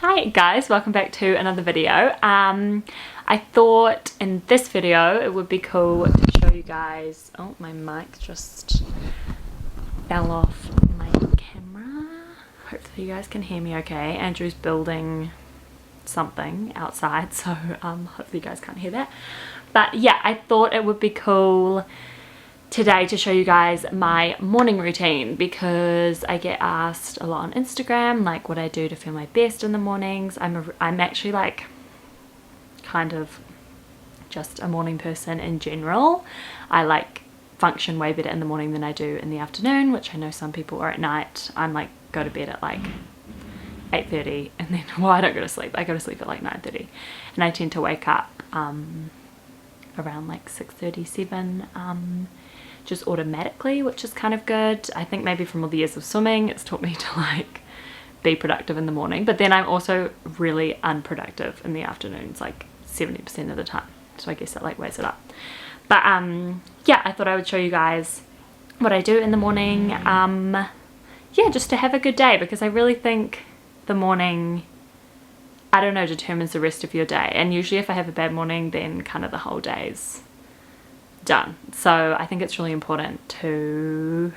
Hi guys, welcome back to another video. I thought in this video it would be cool to show you guys, oh my mic just fell off my camera. Hopefully you guys can hear me okay. Andrew's building something outside, so hopefully you guys can't hear that. But yeah, I thought it would be cool today to show you guys my morning routine because I get asked a lot on Instagram like what I do to feel my best in the mornings. I'm actually like kind of just a morning person in general. I like function way better in the morning than I do in the afternoon, which I know some people are at night. I'm like go to bed at like 8:30 and then, well, I don't go to sleep. I go to sleep at like 9:30 and I tend to wake up around like 6:30, 7 just automatically, which is kind of good. I think maybe from all the years of swimming it's taught me to like be productive in the morning, but then I'm also really unproductive in the afternoons like 70% of the time, so I guess that like weighs it up. But yeah, I thought I would show you guys what I do in the morning, yeah, just to have a good day, because I really think the morning, I don't know, determines the rest of your day, and usually if I have a bad morning then kind of the whole day's done. So I think it's really important to,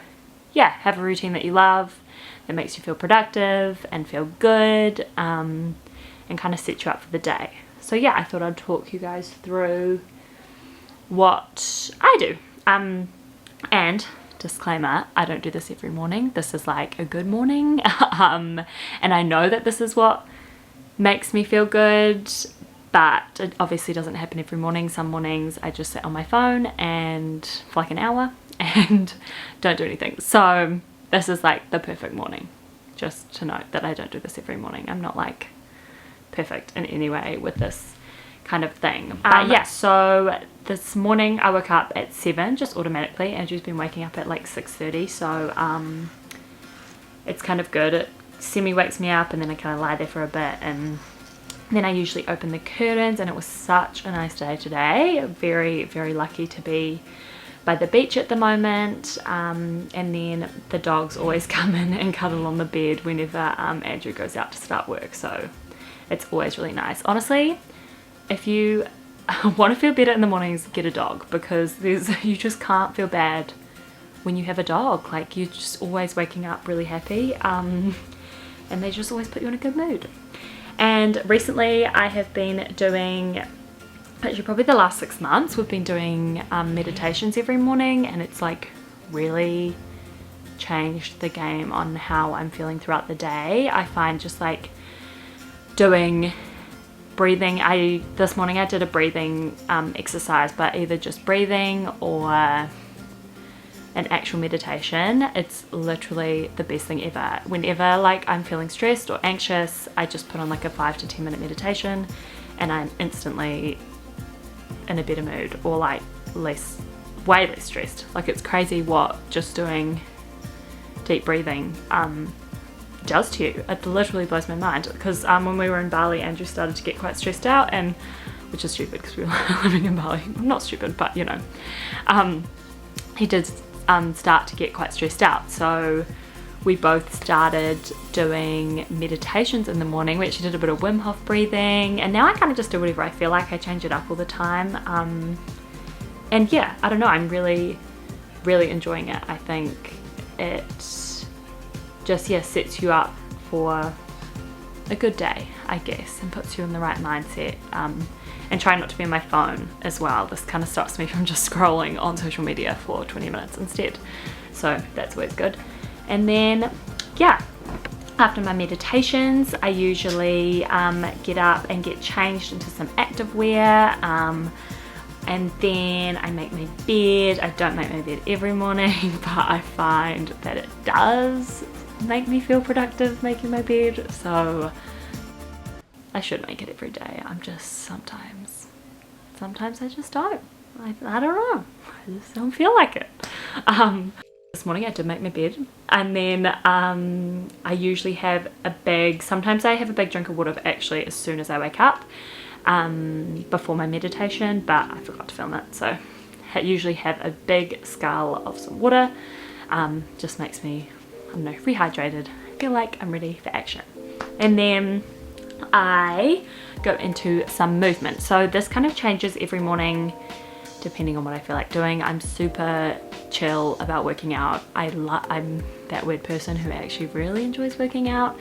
yeah, have a routine that you love, that makes you feel productive and feel good, and kind of set you up for the day. So yeah, I thought I'd talk you guys through what I do. And disclaimer, I don't do this every morning. This is like a good morning. And I know that this is what makes me feel good, but it obviously doesn't happen every morning. Some mornings I just sit on my phone and for like an hour and don't do anything. So this is like the perfect morning. Just to note that I don't do this every morning. I'm not like perfect in any way with this kind of thing. But yeah, so this morning I woke up at 7 just automatically. Andrew's been waking up at like 6:30, so it's kind of good. It semi wakes me up and then I kind of lie there for a bit, and then I usually open the curtains, and it was such a nice day today. Very, very lucky to be by the beach at the moment, and then the dogs always come in and cuddle on the bed whenever Andrew goes out to start work, so it's always really nice. Honestly, if you want to feel better in the mornings, get a dog, because you just can't feel bad when you have a dog. Like, you're just always waking up really happy, and they just always put you in a good mood. And recently I have been doing, actually probably the last 6 months, we've been doing meditations every morning, and it's like really changed the game on how I'm feeling throughout the day. I find just like doing breathing, this morning I did a breathing exercise, but either just breathing or an actual meditation, it's literally the best thing ever. Whenever like I'm feeling stressed or anxious, I just put on like a 5 to 10 minute meditation and I'm instantly in a better mood, or like way less stressed. Like, it's crazy what just doing deep breathing does to you. It literally blows my mind, because when we were in Bali, Andrew started to get quite stressed out, and which is stupid because we were living in Bali. Not stupid, but you know, he did start to get quite stressed out, so we both started doing meditations in the morning. We actually did a bit of Wim Hof breathing, and now I kind of just do whatever I feel like. I change it up all the time, and yeah, I don't know, I'm really enjoying it. I think it just, yeah, sets you up for a good day, I guess, and puts you in the right mindset. And try not to be on my phone as well. This kind of stops me from just scrolling on social media for 20 minutes instead. So that's always good. And then, yeah, after my meditations, I usually get up and get changed into some activewear. And then I make my bed. I don't make my bed every morning, but I find that it does make me feel productive making my bed. So I should make it every day. I'm just sometimes I just don't. I don't know. I just don't feel like it. This morning I did make my bed, and then I usually have sometimes I have a big drink of water actually as soon as I wake up, before my meditation, but I forgot to film it. So I usually have a big scull of some water. Just makes me, I don't know, rehydrated. I feel like I'm ready for action. And then I go into some movement. So this kind of changes every morning depending on what I feel like doing. I'm super chill about working out. I'm that weird person who actually really enjoys working out,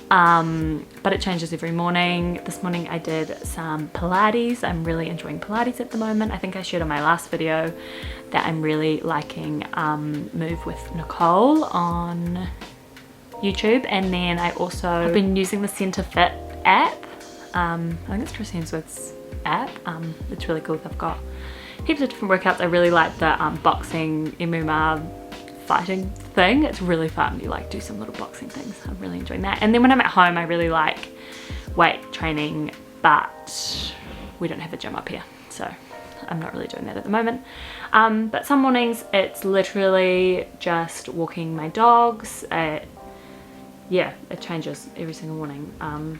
but it changes every morning. This morning I did some Pilates. I'm really enjoying Pilates at the moment. I think I shared on my last video that I'm really liking Move with Nicole on YouTube, and then I've been using the Centre Fit app. I think it's Chris Hemsworth's app. It's really cool. They've got heaps of different workouts. I really like the boxing MMA fighting thing. It's really fun. You like do some little boxing things. I'm really enjoying that. And then when I'm at home, I really like weight training, but we don't have a gym up here, so I'm not really doing that at the moment. But some mornings it's literally just walking my dogs. Yeah, it changes every single morning,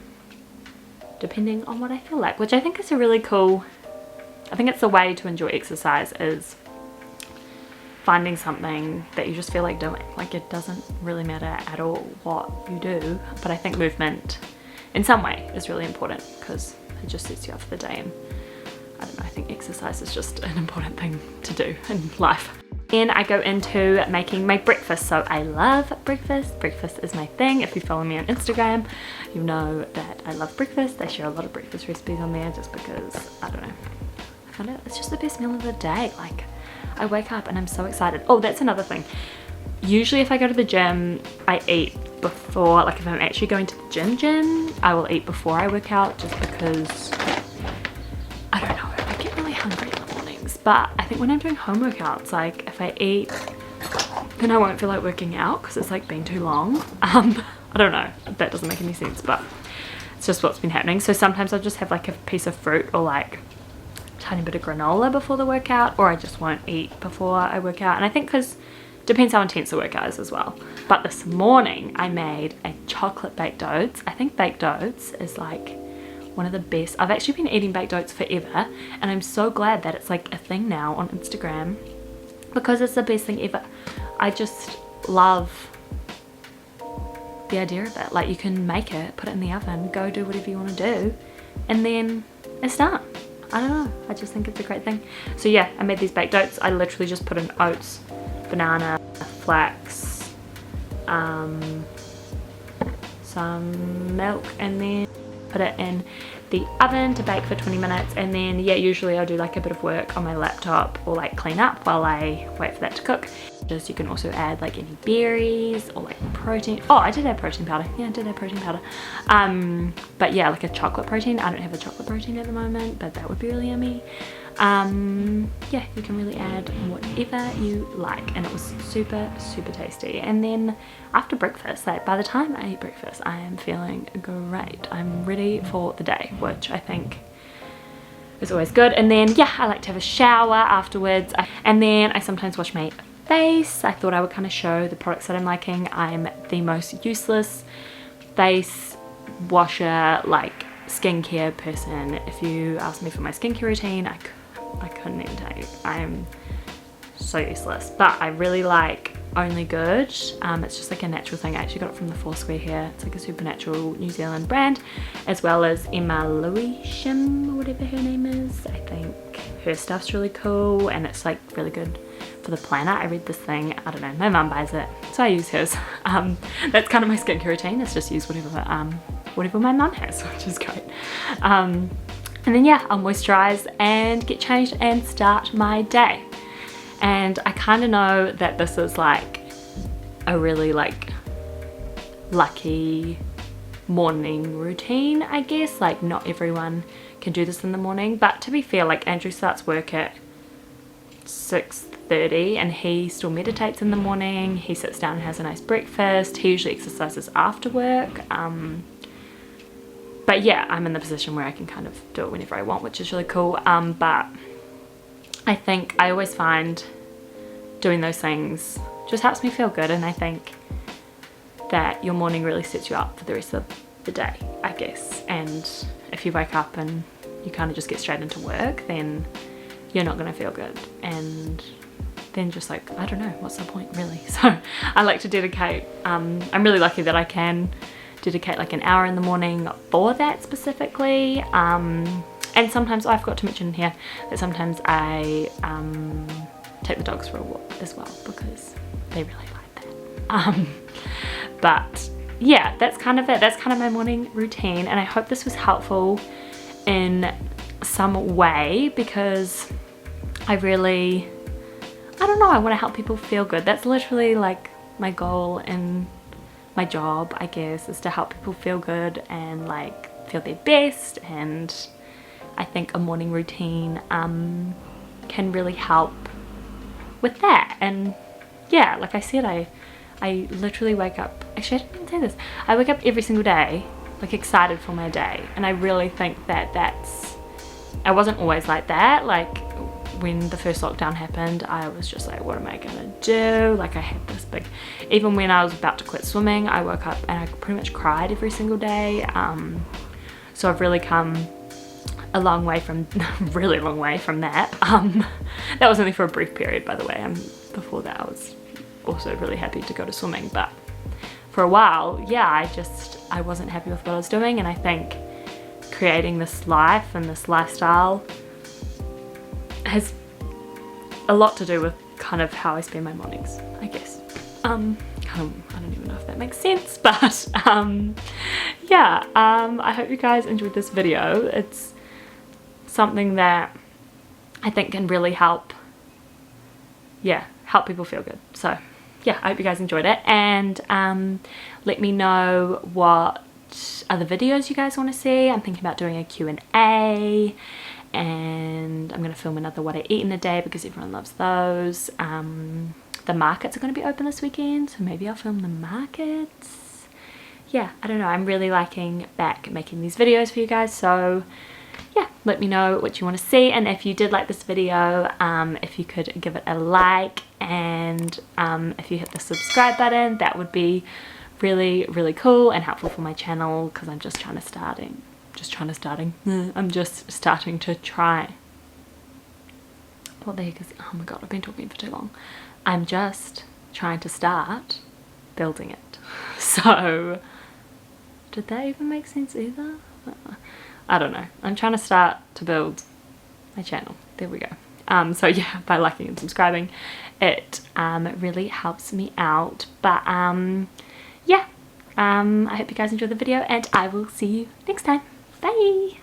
depending on what I feel like, which I think is a really cool, I think it's the way to enjoy exercise, is finding something that you just feel like doing. Like, it doesn't really matter at all what you do, but I think movement in some way is really important because it just sets you up for the day. And I don't know, I think exercise is just an important thing to do in life. Then I go into making my breakfast. So I love breakfast. Breakfast is my thing. If you follow me on Instagram, you know that I love breakfast. I share a lot of breakfast recipes on there just because, I don't know, I find it's just the best meal of the day. Like, I wake up and I'm so excited. Oh, that's another thing. Usually if I go to the gym, I eat before, like if I'm actually going to the gym, I will eat before I work out just because, I don't know, I get really hungry in the mornings. But I think when I'm doing home workouts, like if I eat, then I won't feel like working out because it's like been too long. I don't know, that doesn't make any sense, but it's just what's been happening. So sometimes I'll just have like a piece of fruit or like a tiny bit of granola before the workout, or I just won't eat before I work out. And I think because depends how intense the workout is as well. But this morning I made a chocolate baked oats. I think baked oats is like one of the best. I've actually been eating baked oats forever, and I'm so glad that it's like a thing now on Instagram because it's the best thing ever. I just love the idea of it. Like, you can make it, put it in the oven, go do whatever you want to do, and then it's done. I don't know, I just think it's a great thing. So yeah, I made these baked oats. I literally just put in oats, banana, flax, some milk, and then put it in the oven to bake for 20 minutes. And then yeah, usually I'll do like a bit of work on my laptop or like clean up while I wait for that to cook. Just, you can also add like any berries or like protein. Oh, I did add protein powder. Yeah, I did add protein powder. But yeah, like a chocolate protein. I don't have a chocolate protein at the moment, but that would be really yummy. Yeah, you can really add whatever you like, and it was super tasty. And then after breakfast, like by the time I eat breakfast, I am feeling great. I'm ready for the day, which I think is always good. And then yeah, I like to have a shower afterwards, and then I sometimes wash my face. I thought I would kind of show the products that I'm liking. I'm the most useless face washer, like skincare person. If you ask me for my skincare routine, I couldn't even tell you. I'm so useless, but I really like Only Good. It's just like a natural thing. I actually got it from the Foursquare here. It's like a super natural New Zealand brand, as well as Emma Lewisham or whatever her name is. I think her stuff's really cool, and it's like really good for the planner. I read this thing, I don't know, my mum buys it, so I use hers. That's kind of my skincare routine. It's just use whatever my mum has, which is great. And then yeah, I'll moisturize and get changed and start my day. And I kind of know that this is like a really like lucky morning routine, I guess. Like, not everyone can do this in the morning, but to be fair, like Andrew starts work at 6:30 and he still meditates in the morning. He sits down and has a nice breakfast. He usually exercises after work. But yeah, I'm in the position where I can kind of do it whenever I want, which is really cool. But I think I always find doing those things just helps me feel good, and I think that your morning really sets you up for the rest of the day, I guess. And if you wake up and you kind of just get straight into work, then you're not going to feel good, and then just like, I don't know, what's the point really? So I like to dedicate, I'm really lucky that I can dedicate like an hour in the morning for that specifically. And sometimes I forgot to mention in here that sometimes I take the dogs for a walk as well because they really like that. But yeah, that's kind of it. That's kind of my morning routine, and I hope this was helpful in some way because I don't know, I want to help people feel good. That's literally like my goal in my job, I guess, is to help people feel good and like feel their best. And I think a morning routine can really help with that. And yeah, like I said, I literally wake up, actually I didn't even say this, I wake up every single day like excited for my day, and I really think that I wasn't always like that. Like when the first lockdown happened, I was just like, what am I gonna do? Like I had this big, even when I was about to quit swimming, I woke up and I pretty much cried every single day. So I've really come a long way from, really long way from that. That was only for a brief period, by the way. Before that I was also really happy to go to swimming, but for a while, yeah, I wasn't happy with what I was doing, and I think creating this life and this lifestyle has a lot to do with kind of how I spend my mornings, I guess. I don't even know if that makes sense, but yeah, I hope you guys enjoyed this video. It's something that I think can really help people feel good. So yeah, I hope you guys enjoyed it, and let me know what other videos you guys want to see. I'm thinking about doing a Q&A, and I'm going to film another what I eat in a day because everyone loves those. The markets are going to be open this weekend, so maybe I'll film the markets. Yeah, I don't know, I'm really liking back making these videos for you guys, so yeah, let me know what you want to see. And if you did like this video, if you could give it a like, and if you hit the subscribe button, that would be really, really cool and helpful for my channel, because I'm just starting to try. What the heck is, oh my god, I've been talking for too long. I'm just trying to start building it. So did that even make sense either? I don't know. I'm trying to start to build my channel. There we go. So yeah, by liking and subscribing, it really helps me out. But yeah, I hope you guys enjoyed the video, and I will see you next time. Bye!